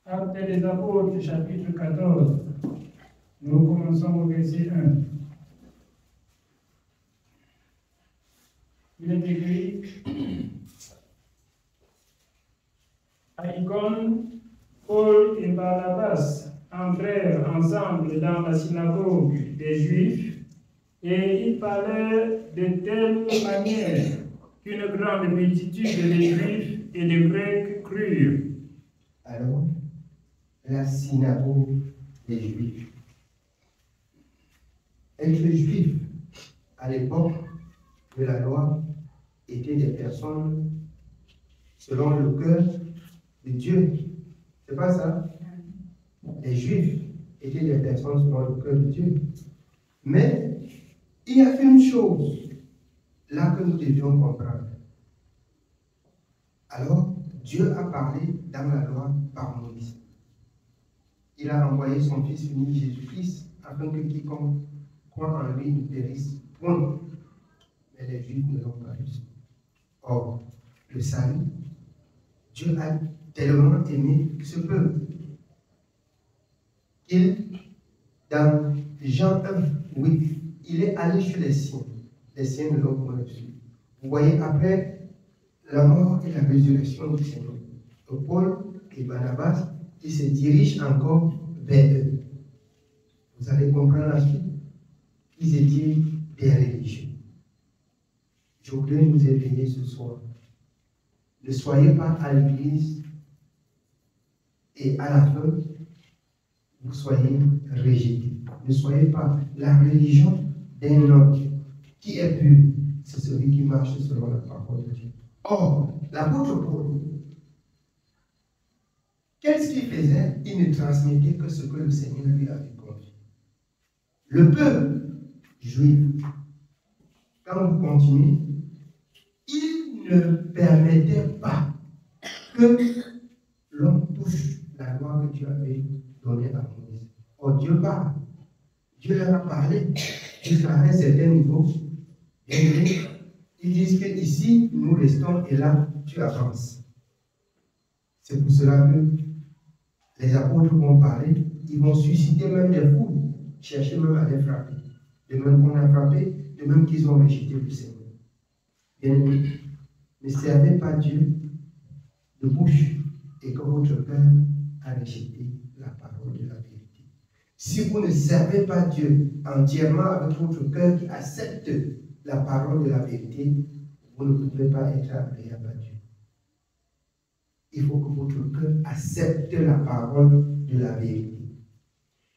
Actes des Apôtres, chapitre 14. Nous commençons au verset 1. Il est écrit: à Icône, Paul et Barnabas entrèrent ensemble dans la synagogue des Juifs, et ils parlaient de telle manière qu'une grande multitude de Juifs et de Grecs crurent. Alors, la synagogue des Juifs. Être juif à l'époque de la loi étaient des personnes selon le cœur de Dieu. C'est pas ça? Les Juifs étaient des personnes selon le cœur de Dieu. Mais il y a une chose là que nous devions comprendre. Alors, Dieu a parlé dans la loi par Moïse. Il a envoyé son Fils unique Jésus-Christ afin que quiconque croit en lui ne périsse point. Mais les Juifs ne l'ont pas reçu. Or, le salut, Dieu a tellement aimé ce peuple qu'il, dans Jean 1, 8, il est allé chez les siens. Les siens ne l'ont pas reçu. Vous voyez, après la mort et la résurrection du Seigneur, Paul et Barnabas, ils se dirigent encore vers eux. Vous allez comprendre la suite. Ils étaient des religieux. Je voudrais nous éveiller ce soir. Ne soyez pas à l'église et à la fin, vous soyez rejetés. Ne soyez pas la religion d'un homme qui est pur. C'est celui qui marche selon la parole de Dieu. Or, l'apôtre Paul, qu'est-ce qu'il faisait? Il ne transmettait que ce que le Seigneur lui avait confié. Le peuple juif, quand vous continuez, il ne permettait pas que l'on touche la loi que Dieu avait donnée à Moïse. Or, Dieu parle. Dieu leur a parlé jusqu'à un certain niveau. Et ils disent que ici, nous restons et là, tu avances. C'est pour cela que les apôtres vont parler, ils vont susciter même des foules, chercher même à les frapper. De même qu'on a frappé, de même qu'ils ont rejeté le Seigneur. Bien-aimés, ne servez pas Dieu de bouche et que votre cœur a rejeté la parole de la vérité. Si vous ne servez pas Dieu entièrement avec votre cœur qui accepte la parole de la vérité, vous ne pouvez pas être agréable à Dieu. Il faut que votre cœur accepte la parole de la vérité.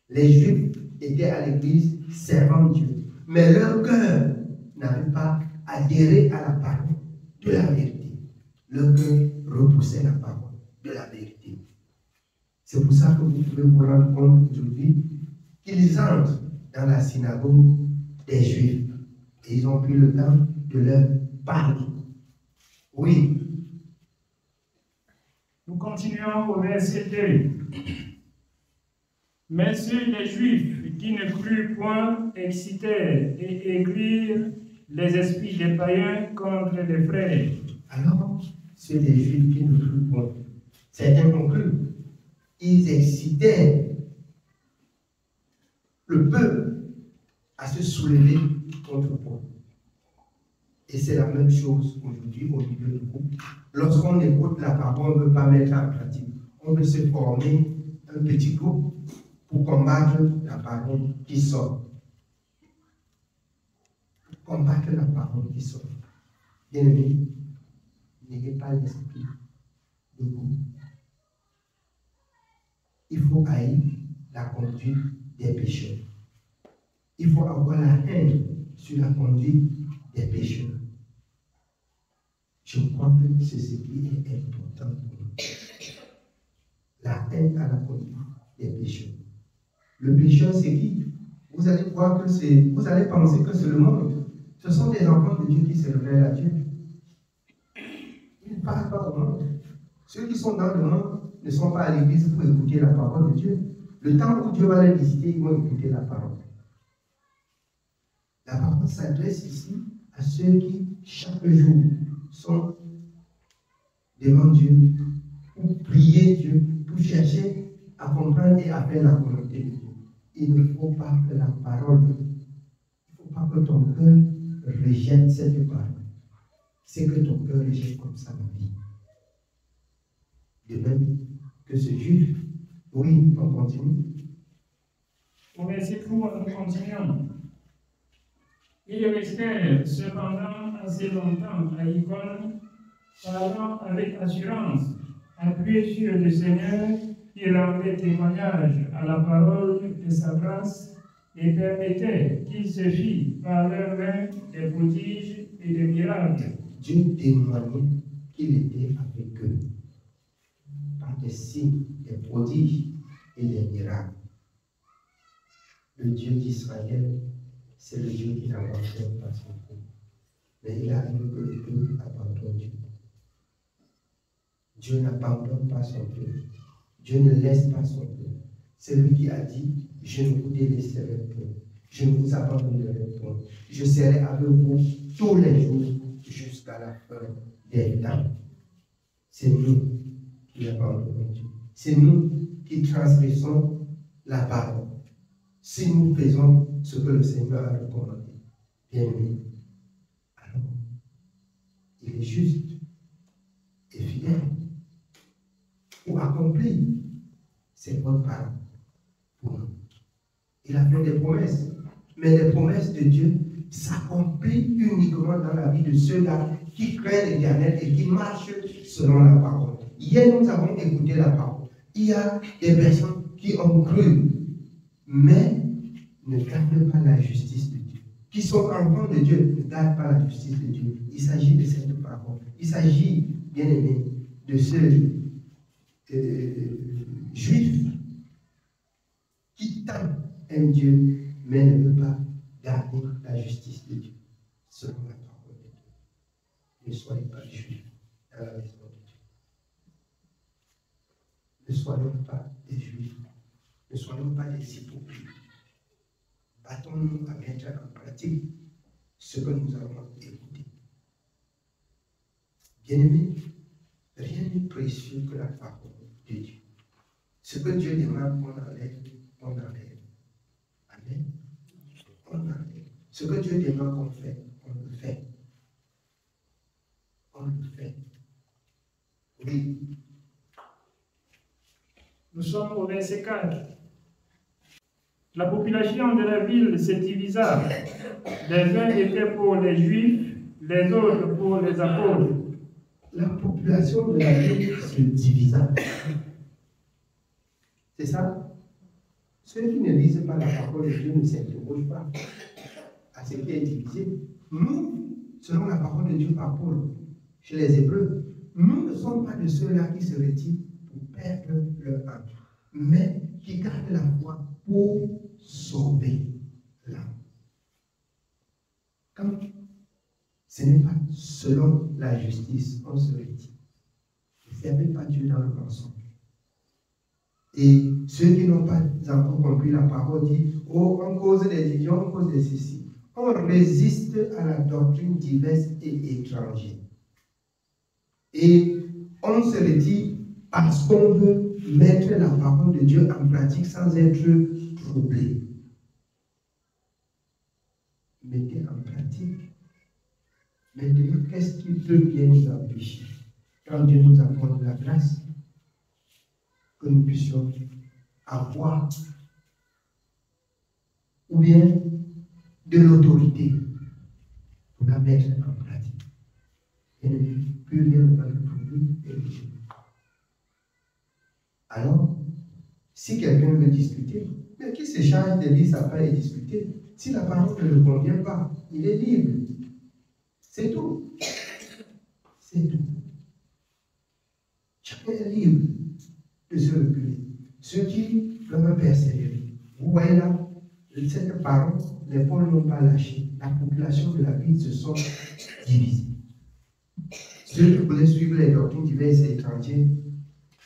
Les Juifs étaient à l'église servant Dieu, mais leur cœur n'avait pas adhéré à la parole de la vérité. Leur cœur repoussait la parole de la vérité. C'est pour ça que vous pouvez vous rendre compte aujourd'hui qu'ils entrent dans la synagogue des Juifs et ils ont pris le temps de leur parler. Oui. Nous continuons au verset 2. Mais ceux des Juifs qui ne crurent point excitèrent et aigrirent les esprits des païens contre les frères. Alors, ceux des Juifs qui ne crurent point, certains ont cru, ils excitaient le peuple à se soulever contre Paul. Et c'est la même chose aujourd'hui au milieu du groupe. Lorsqu'on écoute la parole, on ne peut pas mettre en pratique. On veut se former un petit groupe pour combattre la parole qui sort. Pour combattre la parole qui sort. Bien-aimés, n'ayez pas l'esprit de groupe. Il faut haïr la conduite des pécheurs. Il faut avoir la haine sur la conduite des pécheurs. Je crois que c'est ce qui est important pour nous. La haine à la conduite des pécheurs. Le pécheur, c'est qui? Vous allez voir que c'est. Vous allez penser que c'est le monde. Ce sont des enfants de Dieu qui se révèlent à Dieu. Ils ne parlent pas au monde. Ceux qui sont dans le monde ne sont pas à l'église pour écouter la parole de Dieu. Le temps où Dieu va les visiter, ils vont écouter la parole. La parole s'adresse ici à ceux qui, chaque jour, sont devant Dieu pour prier Dieu, pour chercher à comprendre et à faire la volonté de Dieu. Il ne faut pas que la parole, il ne faut pas que ton cœur rejette cette parole. C'est que ton cœur rejette comme ça la vie. De même que ce juif, oui, on continue. Au verset 3, nous continuons. Ils restèrent cependant assez longtemps à Icône, parlant avec assurance, appuyés sur le Seigneur qui rendait témoignage à la parole de sa grâce et permettait qu'il se fît par leurs mains des prodiges et des miracles. Dieu témoignait qu'il était avec eux par des signes, des prodiges et des miracles. Le Dieu d'Israël, c'est le Dieu qui n'abandonne pas son peuple. Mais il arrive que le peuple abandonne Dieu. Dieu n'abandonne pas son peuple. Dieu ne laisse pas son peuple. C'est lui qui a dit, je ne vous délaisserai point. Je ne vous abandonnerai point. Je serai avec vous tous les jours jusqu'à la fin des temps. C'est nous qui abandonnons Dieu. C'est nous qui transgressons la parole. Si nous faisons ce que le Seigneur a recommandé, bien aimé, alors il est juste et fidèle pour accomplir ses bonnes paroles pour nous. Il a fait des promesses, mais les promesses de Dieu s'accomplissent uniquement dans la vie de ceux-là qui craignent l'Éternel et qui marchent selon la parole. Hier, nous avons écouté la parole. Il y a des personnes qui ont cru, mais ne gardent pas la justice de Dieu. Qui sont enfants de Dieu, ne gardent pas la justice de Dieu. Il s'agit de cette parole. Il s'agit, bien aimé, de ceux juifs qui aiment Dieu, mais ne veulent pas garder la justice de Dieu, selon la parole de Dieu. Ne soyez pas juifs dans la maison de Dieu. Ne soyons pas des juifs. Ne soyons pas des hypocrites. Battons-nous à mettre en pratique ce que nous avons écouté. Bien-aimés, rien n'est précieux que la parole de Dieu. Ce que Dieu demande, on enlève, on enlève. Amen. On enlève. Ce que Dieu demande qu'on fait, on le fait. On le fait. Oui. Nous sommes au verset 4. La population de la ville se divisa. Les uns étaient pour les Juifs, les autres pour les apôtres. La population de la ville se divisa. C'est ça? Ceux qui ne lisent pas la parole de Dieu ne s'interrogent pas à ce qui est divisé. Nous, selon la parole de Dieu par Paul, chez les Hébreux, nous ne sommes pas de ceux-là qui se retirent pour perdre leur âme, mais qui gardent la foi pour sauver l'âme. Quand ce n'est pas selon la justice, on se retire. Ne fermez pas Dieu dans le mensonge. Et ceux qui n'ont pas encore compris la parole disent, oh, on cause des divisions, on cause des ceci. On résiste à la doctrine diverse et étrangère. Et on se retire parce qu'on veut mettre la parole de Dieu en pratique sans être troublé. Mettez en pratique. Maintenant, qu'est-ce qui peut bien nous empêcher? Quand Dieu nous accorde la grâce, que nous puissions avoir, ou bien de l'autorité pour la mettre en pratique. Et plus rien ne va nous trouver et nous. Alors, si quelqu'un veut discuter, mais qui se charge de lire sa parole et discuter? Si la parole ne le convient pas, il est libre. C'est tout. C'est tout. Chacun est libre de se reculer. Ceux qui veulent persévérer. Vous voyez là, cette parole, les pauvres n'ont pas lâché. La population de la ville se sont divisées. Ceux qui voulaient suivre les doctrines diverses et étrangères,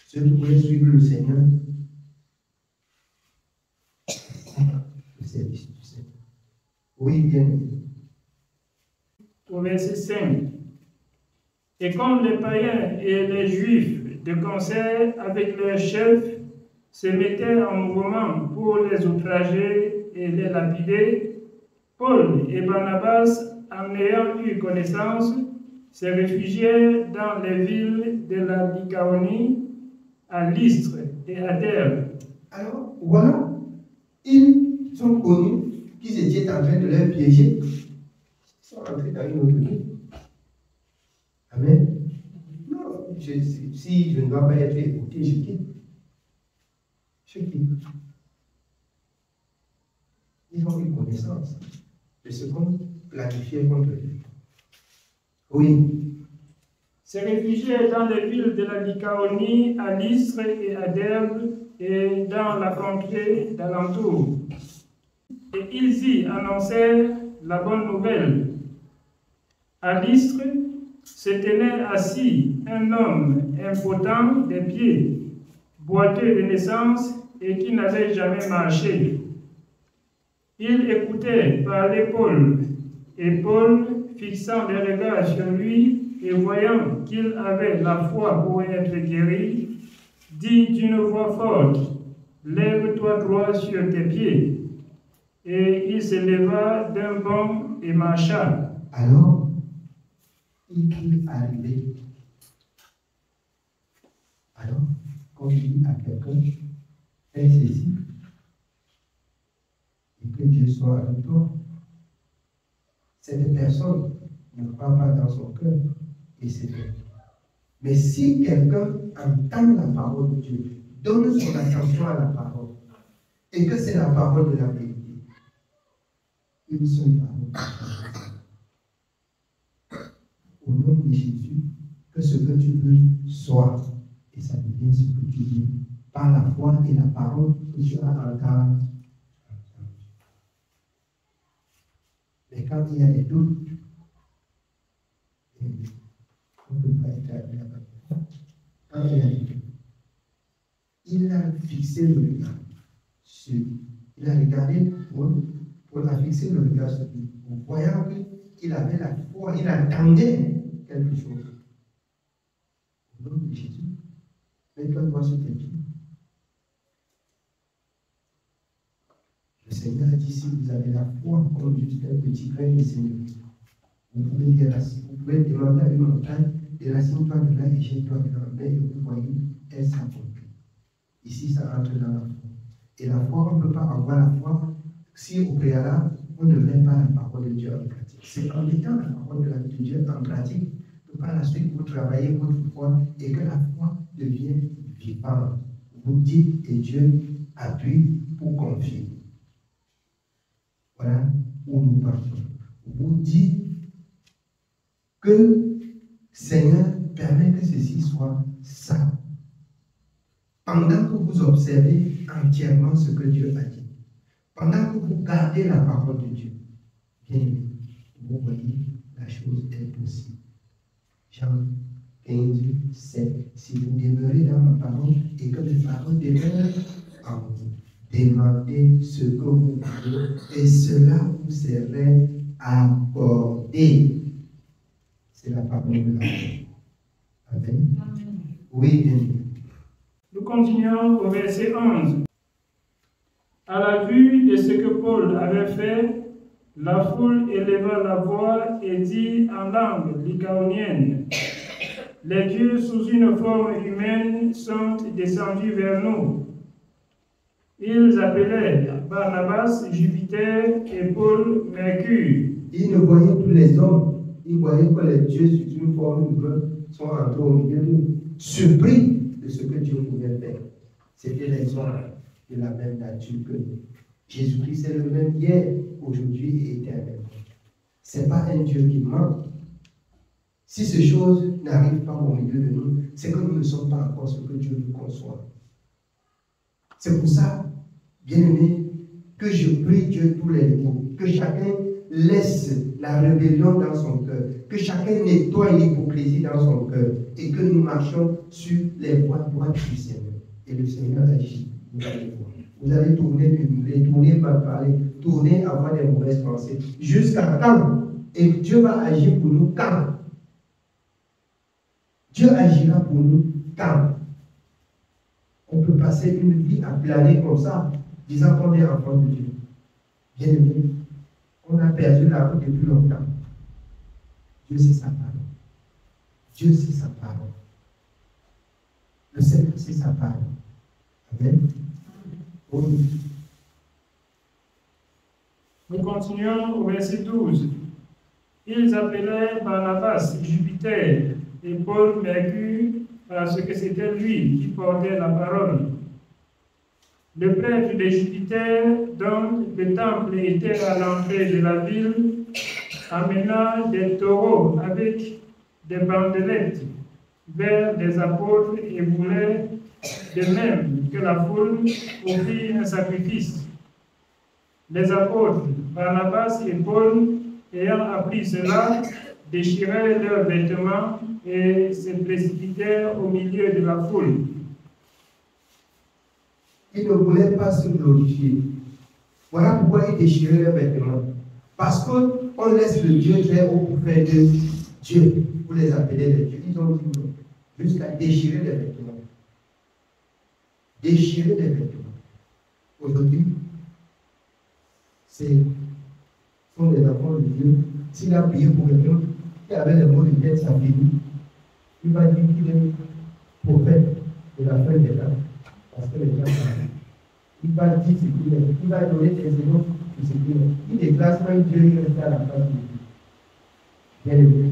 ceux qui voulaient suivre le Seigneur, le service du Seigneur. Oui, bien. Au verset 5. Et comme les païens et les juifs de concert avec leurs chefs, se mettaient en mouvement pour les outrager et les lapider, Paul et Barnabas, en ayant eu connaissance, se réfugièrent dans les villes de la Lycaonie, à Lystre et à Derbe. Alors, voilà, ils sont connus qu'ils étaient en train de les piéger. Ils sont entrés dans une autre ville. Amen. Non, si je ne dois pas être écouté, je quitte. Je quitte. Ils ont eu connaissance de ce qu'on planifiait contre eux. Oui. Se réfugièrent dans les villes de la Lycaonie, à Lystre et à Derbe, et dans la contrée d'alentour. Et ils y annoncèrent la bonne nouvelle. À Lystre se tenait assis un homme impotent des pieds, boiteux de naissance et qui n'avait jamais marché. Il écoutait parler Paul, et Paul, fixant les regards sur lui et voyant qu'il avait la foi pour être guéri, dit d'une voix forte, « Lève-toi droit sur tes pieds. » Et il se leva d'un bond et marcha. Alors, il est arrivé. Alors, quand je dis à quelqu'un, fais ceci, et que Dieu soit avec toi, cette personne ne croit pas dans son cœur, et c'est vrai. Mais si quelqu'un entend la parole de Dieu, donne son attention à la parole, et que c'est la parole de la vérité, une seule parole. Au nom de Jésus, que ce que tu veux soit, et ça devient ce que tu veux, par la foi et la parole que tu as entendu. Mais quand il y a des doutes, on ne peut pas être là-bas. Quand il y a des doutes, il a fixé le regard sur, il a regardé Paul a fixé le regard sur lui, en voyant qu'il avait la foi, il attendait quelque chose. Au nom de Jésus, mets-toi droit sur tes pieds. Le Seigneur a dit, si vous avez la foi comme juste un petit grain de Seigneur, vous pouvez demander à une montagne, déracine-toi de là et jette-toi de là, et vous voyez, elle s'accomplit. Ici, ça entre dans la foi. Et la foi, on ne peut pas avoir la foi si au préalable, on ne met pas la parole de Dieu en pratique. C'est en mettant la parole de Dieu en pratique que par la suite, vous travaillez votre foi et que la foi devient vivante. Vous dites et Dieu appuie pour confier. Voilà où nous partons. Vous dites que Seigneur permet que ceci soit ça. Pendant que vous observez entièrement ce que Dieu a dit, pendant que vous gardez la parole de Dieu, bien aimé, vous voyez, la chose est possible. Jean 15, 7. Si vous demeurez dans ma parole et que mes paroles demeurent en vous, demandez ce que vous voulez et cela vous serait accordé. C'est la parole de la foi. Amen. Oui, bien aimé. Nous continuons au verset 11. À la vue de ce que Paul avait fait, la foule éleva la voix et dit en langue lycaonienne, « Les dieux sous une forme humaine sont descendus vers nous. » Ils appelaient Barnabas Jupiter et Paul Mercure. Ils ne voyaient plus les hommes, ils voyaient que les dieux sous une forme humaine sont entrés au milieu d'eux, surpris de ce que Dieu pouvait faire. C'était les hommes de la même nature que nous. Jésus-Christ est le même hier, aujourd'hui et éternellement. Ce n'est pas un Dieu qui ment. Si ces choses n'arrivent pas au milieu de nous, c'est que nous ne sommes pas encore ce que Dieu nous conçoit. C'est pour ça, bien-aimé, que je prie Dieu tous les jours, que chacun laisse la rébellion dans son cœur, que chacun nettoie l'hypocrisie dans son cœur et que nous marchions sur les voies droites du Seigneur. Et le Seigneur agit. Vous allez voir. Vous allez tourner, murmurer, tourner, mal parler, tourner, avoir des mauvaises pensées. Jusqu'à quand? Et Dieu va agir pour nous quand? Dieu agira pour nous temps. On peut passer une vie à planer comme ça, disant qu'on est enfant de Dieu. Bien aimé, on a perdu la route depuis longtemps. Dieu c'est sa parole. Dieu c'est sa parole. Le Seigneur c'est sa parole. Amen. Oui. Nous continuons au verset 12. Ils appelaient Barnabas Jupiter et Paul Mercure parce que c'était lui qui portait la parole. Le prêtre de Jupiter, dont le temple était à l'entrée de la ville, amena des taureaux avec des bandelettes vers les apôtres et voulait de même que la foule offrit un sacrifice. Les apôtres, Barnabas et Paul, ayant appris cela, déchirèrent leurs vêtements et se précipitèrent au milieu de la foule. Ils ne voulaient pas se glorifier. Voilà pourquoi ils déchiraient leurs vêtements. Parce qu'on laisse le Dieu très haut pour faire de Dieu, pour les appeler les dieux. Ils ont dit non, jusqu'à déchirer les vêtements. Déchirer les vêtements. Aujourd'hui, sont des enfants de Dieu. S'il a prié pour quelqu'un qui avait les mots de tête, sa famille, il va dire qu'il est prophète de la fin des temps. Parce que les gens parlent. Il va dire ce qu'il est. Il va donner des éléments de ce qu'il est. Il déclasse même Dieu, il reste à la face de Dieu. Bien aimé,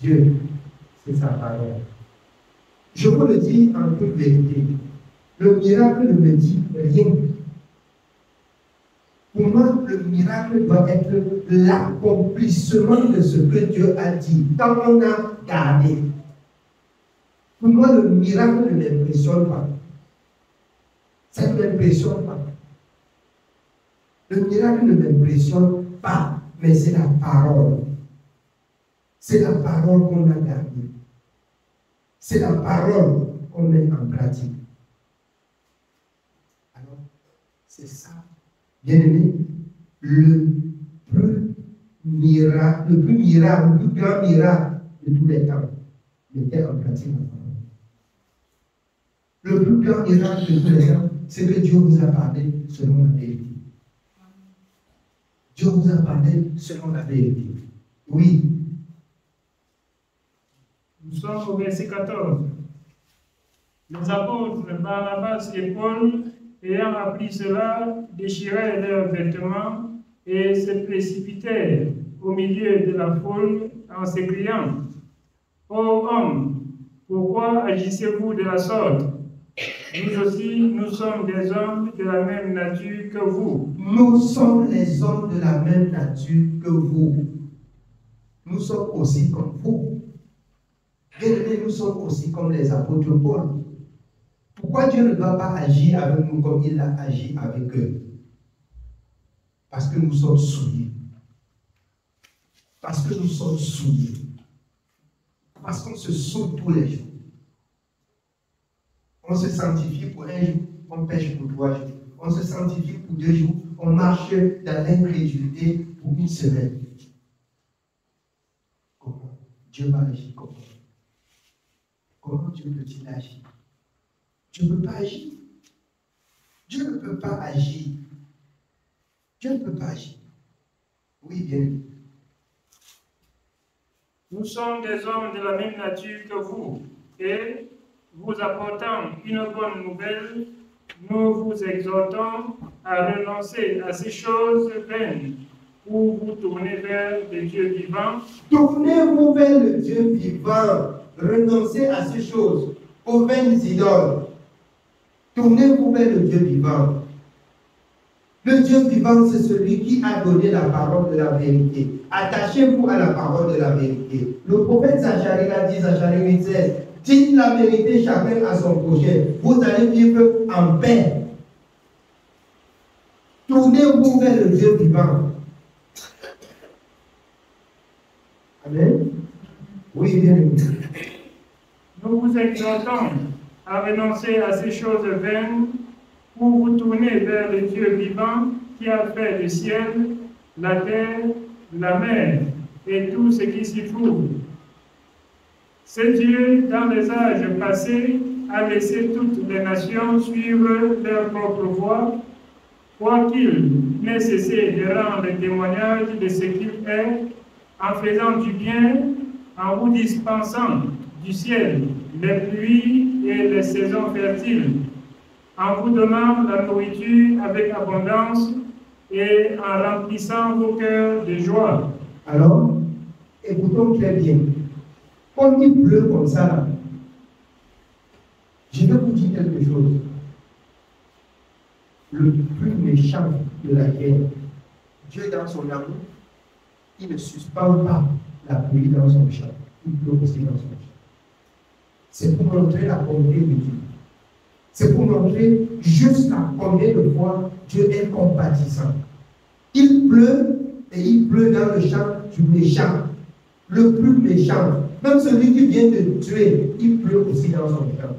Dieu, c'est sa parole. Je vous le dis en toute vérité. Le miracle ne me dit rien. Pour moi, le miracle doit être l'accomplissement de ce que Dieu a dit, tant on a gardé. Pour moi, le miracle ne m'impressionne pas. Ça ne m'impressionne pas. Le miracle ne m'impressionne pas, mais c'est la parole. C'est la parole qu'on a gardée. C'est la parole qu'on met en pratique. Alors, c'est ça. Bien aimé, le plus grand miracle de tous les temps, était en pratique la parole. Le plus grand miracle de tous les temps, c'est que Dieu vous a parlé selon la vérité. Dieu vous a parlé selon la vérité. Oui. Nous sommes au verset 14. Les apôtres Barnabas et Paul, ayant appris cela, déchirèrent leurs vêtements et se précipitèrent au milieu de la foule en s'écriant: Ô hommes, pourquoi agissez-vous de la sorte? Nous aussi, nous sommes des hommes de la même nature que vous. Nous sommes les hommes de la même nature que vous. Nous sommes aussi comme vous. Bien-aimés, nous sommes aussi comme les apôtres Paul. Pourquoi Dieu ne doit pas agir avec nous comme il a agi avec eux? Parce que nous sommes souillés. Parce que nous sommes souillés. Parce qu'on se souille tous les jours. On se sanctifie pour un jour, on pêche pour 3 jours. On se sanctifie pour 2 jours, on marche dans l'incrédulité pour 1 semaine. Comment Dieu va agir comment? Comment Dieu peut-il agir? Dieu ne peut pas agir. Dieu ne peut pas agir. Dieu ne peut pas agir. Oui, bien. Nous sommes des hommes de la même nature que vous, et vous apportant une bonne nouvelle, nous vous exhortons à renoncer à ces choses vaines, pour vous tourner vers le Dieu vivant. Tournez-vous vers le Dieu vivant. Renoncez à ces choses, aux vaines idoles. Tournez-vous vers le Dieu vivant. Le Dieu vivant, c'est celui qui a donné la parole de la vérité. Attachez-vous à la parole de la vérité. Le prophète Zacharie l'a dit, Zacharie 8:16, dites la vérité chacun à son prochain. Vous allez vivre en paix. Tournez-vous vers le Dieu vivant. Amen. Oui, bien aimé. Nous vous exhortons à renoncer à ces choses vaines pour vous tourner vers le Dieu vivant qui a fait le ciel, la terre, la mer et tout ce qui s'y trouve. Ce Dieu, dans les âges passés, a laissé toutes les nations suivre leur propre voie, quoiqu'il n'ait cessé de rendre témoignage de ce qu'il est, en faisant du bien, en vous dispensant du ciel les pluies et les saisons fertiles, en vous donnant la nourriture avec abondance et en remplissant vos cœurs de joie. Alors, écoutons très bien. Comme il pleut comme ça, là, je vais vous dire quelque chose. Le plus méchant de la terre, Dieu dans son amour, il ne suspend pas la pluie dans son champ. Il pleut aussi dans son champ. C'est pour montrer la bonté de Dieu. C'est pour montrer jusqu'à combien de fois Dieu est compatissant. Il pleut et il pleut dans le champ du méchant, le plus méchant. Même celui qui vient de tuer, il pleut aussi dans son champ.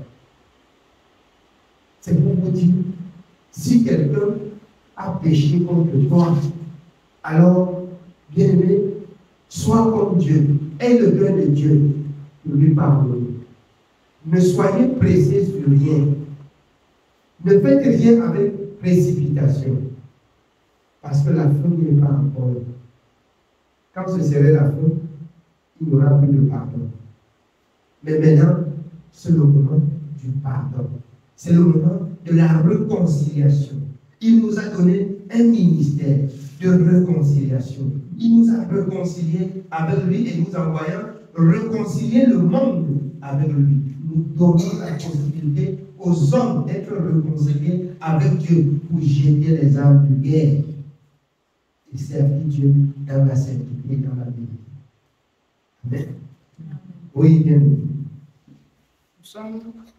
C'est pour vous dire, si quelqu'un a péché contre toi, alors, bien aimé, sois comme Dieu, aie le cœur de Dieu pour lui pardonner. Ne soyez pressés sur rien. Ne faites rien avec précipitation. Parce que la fin n'est pas encore. Quand ce serait la fin, il n'y aura plus de pardon. Mais maintenant, c'est le moment du pardon. C'est le moment de la réconciliation. Il nous a donné un ministère de réconciliation. Il nous a réconciliés avec lui et nous envoyant réconcilier le monde avec lui. Nous donnons la possibilité aux hommes d'être réconciliés avec Dieu pour jeter les armes de guerre et servir Dieu dans la sainteté et dans la vérité. Amen. Oui, bien.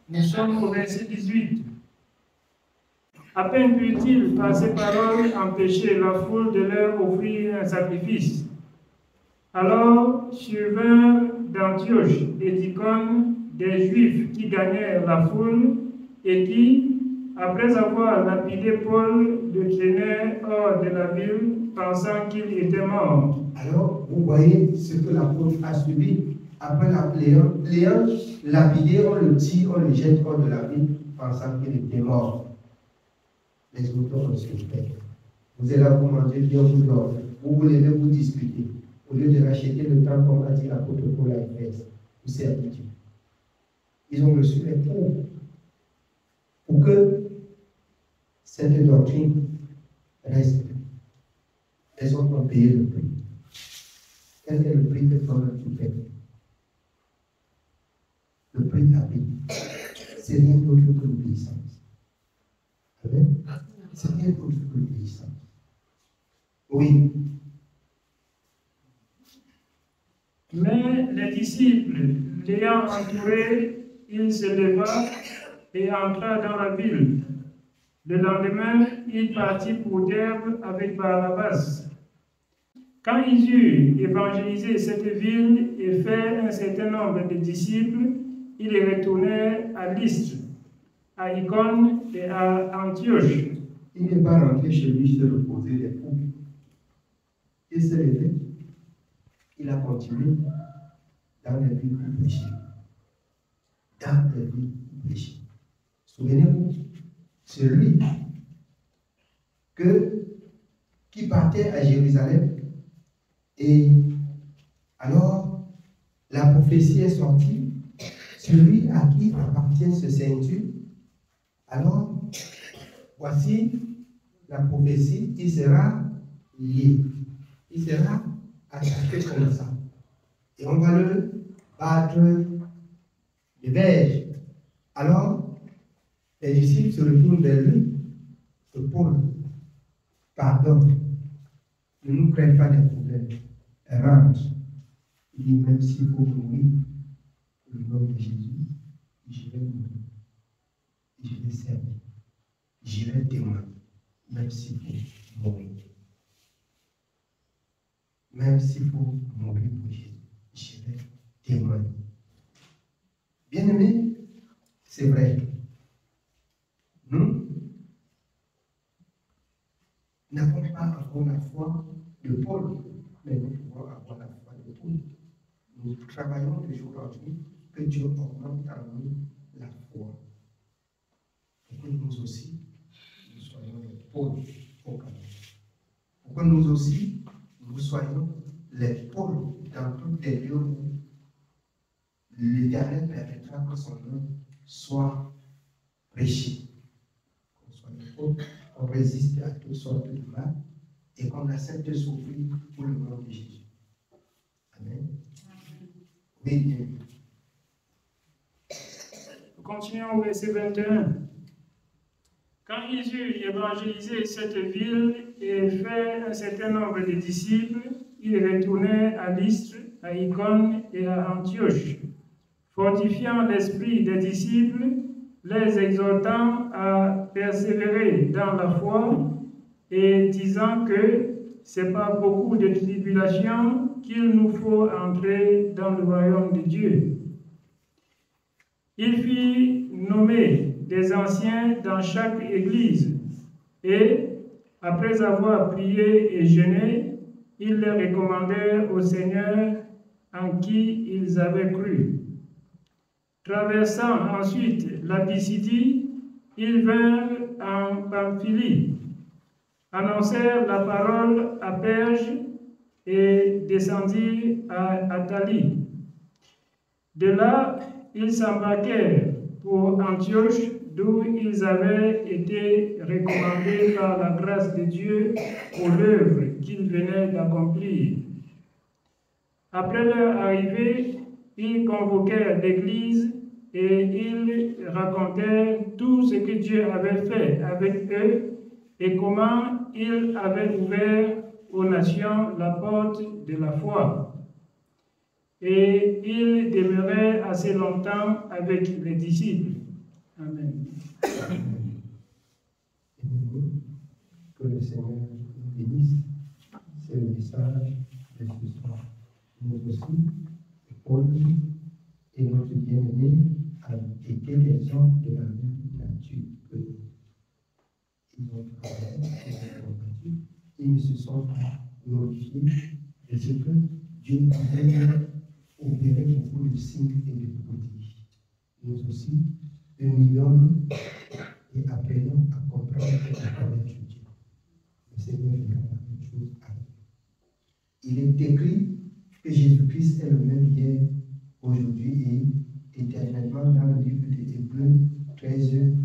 Nous sommes au verset 18. À peine put-il par ces paroles empêcher la foule de leur offrir un sacrifice. Alors survinrent d'Antioche et d'Icône des Juifs qui gagnèrent la foule et qui, après avoir lapidé Paul, le traînèrent hors de la ville, pensant qu'il était mort. Alors, vous voyez ce que l'apôtre a subi. Après l'ayant lapidé, on le tire, on le jette hors de la ville, pensant qu'il était mort. Les autres ont suspect. Vous êtes là pour manger, bien vous dormez. Vous voulez vous discuter. Au lieu de racheter le temps, comme a dit l'apôtre Paul à Éphèse, vous servez Dieu. Ils ont reçu les pauvres pour que cette doctrine reste. Les autres ont payé le prix. Quel est le prix que toi tu payes? Le prix à payer. C'est rien d'autre que l'obéissance. Amen. C'est rien d'autre que l'obéissance. Oui. Mais les disciples, l'ayant entouré, il se leva et entra dans la ville. Le lendemain, il partit pour Derbe avec Barnabas. Quand ils eurent évangélisé cette ville et fait un certain nombre de disciples, ils retournèrent à Lystre, à Icône et à Antioche. Il n'est pas rentré chez lui se reposer les fous. Il s'est levé. Il a continué dans les villes où péché. Dans les villes où péché. Souvenez-vous, c'est lui qui partait à Jérusalem. Et alors, la prophétie est sortie. Celui à qui appartient ce ceinture. Alors, voici la prophétie, il sera lié. Il sera attaqué comme ça. Et on va le battre de verge. Alors, les disciples se retournent vers lui. Paul, pardon, ne nous crée pas des problèmes. Rentre. Il dit, même s'il faut mourir, pour le nom de Jésus, je vais mourir. Je vais servir. Je vais témoigner. Même s'il faut mourir. Même s'il faut mourir pour Jésus, je vais témoigner. Bien-aimés, c'est vrai. Nous n'avons pas encore la foi de Paul, mais nous pouvons avoir la foi de Paul. Nous travaillons de jour en jour que Dieu augmente en nous la foi. Pour que nous aussi, nous soyons les pôles au Canada. Pour que nous aussi, nous soyons les pôles dans tous les lieux où l'Éternel permettra que son nom soit prêché. Qu'on soit les pôles, qu'on résiste à toutes sortes de mal et qu'on accepte de souffrir pour le nom de Jésus. Amen. Oui, bien. Continuons au verset 21. Quand Jésus eut évangélisé cette ville et fait un certain nombre de disciples, il retournait à Lystre, à Icône et à Antioche, fortifiant l'esprit des disciples, les exhortant à persévérer dans la foi et disant que c'est par beaucoup de tribulations qu'il nous faut entrer dans le royaume de Dieu. Il fit nommer des anciens dans chaque église et, après avoir prié et jeûné, ils les recommandèrent au Seigneur en qui ils avaient cru. Traversant ensuite la Pisidie, ils vinrent en Pamphylie, annoncèrent la parole à Perge et descendirent à Attalie. De là, ils s'embarquèrent pour Antioche, d'où ils avaient été recommandés par la grâce de Dieu pour l'œuvre qu'ils venaient d'accomplir. Après leur arrivée, ils convoquèrent l'Église et ils racontèrent tout ce que Dieu avait fait avec eux et comment il avait ouvert aux nations la porte de la foi. Et il demeurait assez longtemps avec les disciples. Amen. Que le Seigneur nous bénisse. C'est le message de ce soir. Nous aussi, Paul et notre bien-aimé ont été des hommes de la même nature que nous. Ils ont travaillé, ils ont combattu, ils ne se sont pas glorifiés de ce que Dieu avait opéré pour vous de signes et de prodiges. Nous aussi, humilions et apprenons à comprendre la parole de Dieu. Le Seigneur fera la même chose à nous. Il est écrit que Jésus-Christ est le même hier, aujourd'hui et éternellement dans le livre de Hébreux 13,